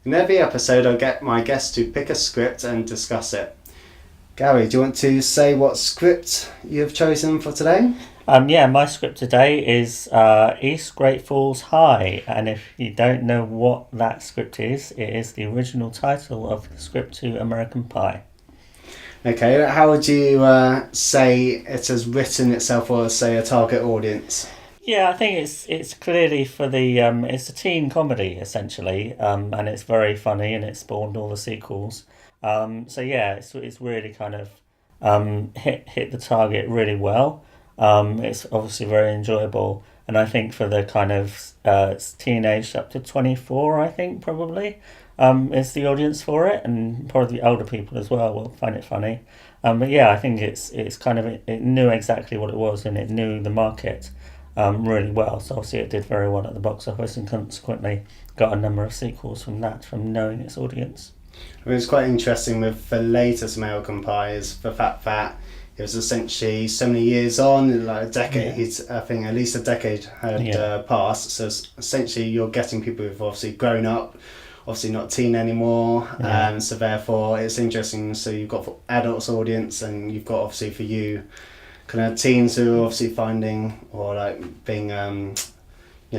In every episode, I get my guests to pick a script and discuss it. Gary, do you want to say what script you have chosen for today? My script today is East Great Falls High, and if you don't know what that script is, it is the original title of the script to American Pie. Okay, how would you say it has written itself, or say a target audience? Yeah, I think it's clearly for the it's a teen comedy essentially, and it's very funny and it spawned all the sequels. It's really kind of hit the target really well. It's obviously very enjoyable, and I think for the kind of teenage up to 24, I think probably is the audience for it, and probably older people as well will find it funny. I think it's kind of it knew exactly what it was and it knew the market really well. So obviously it did very well at the box office and consequently got a number of sequels from that, from knowing its audience. I mean, it's quite interesting with the latest American Pie is the fact that it was essentially so many years on, like a decade. I think at least a decade had passed. So essentially, you're getting people who've obviously grown up, obviously not teen anymore. So therefore, it's interesting. So you've got for adults audience, and you've got obviously for you, kind of teens who are obviously finding or like being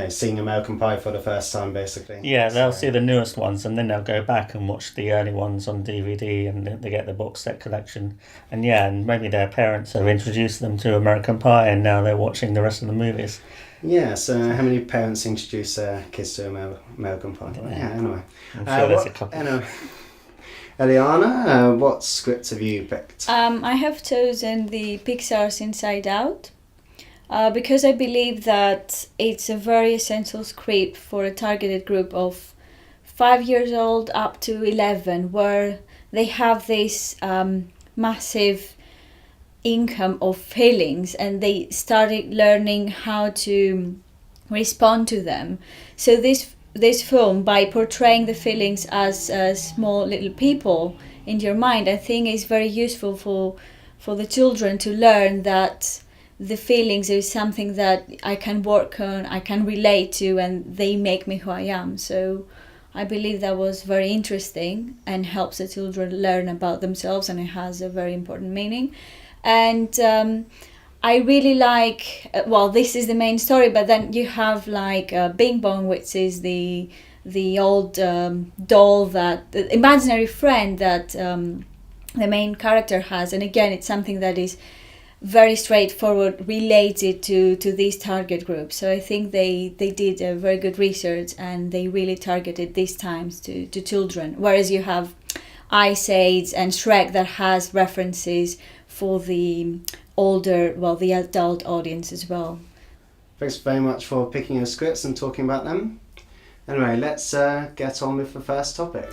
seeing American Pie for the first time, basically. Yeah, they'll see the newest ones and then they'll go back and watch the early ones on DVD, and they get the box set collection. And maybe their parents have introduced them to American Pie and now they're watching the rest of the movies. Yeah, so how many parents introduce their kids to American Pie? Anyway. I'm sure there's a couple. Anyway. Eleanna, what script have you picked? I have chosen the Pixar's Inside Out. Because I believe that it's a very essential script for a targeted group of 5 years old up to 11, where they have this massive income of feelings and they started learning how to respond to them. So this film, by portraying the feelings as small little people in your mind, I think is very useful for the children to learn that the feelings is something that I can work on, I can relate to, and they make me who I am. So I believe that was very interesting and helps the children learn about themselves, and it has a very important meaning. And I really like, this is the main story, but then you have like Bing Bong, which is the old doll, that the imaginary friend that the main character has. And again, it's something that is very straightforward, related to these target groups. So I think they did a very good research and they really targeted these times to children. Whereas you have Ice Age and Shrek that has references for the the adult audience as well. Thanks very much for picking your scripts and talking about them. Anyway, let's get on with the first topic.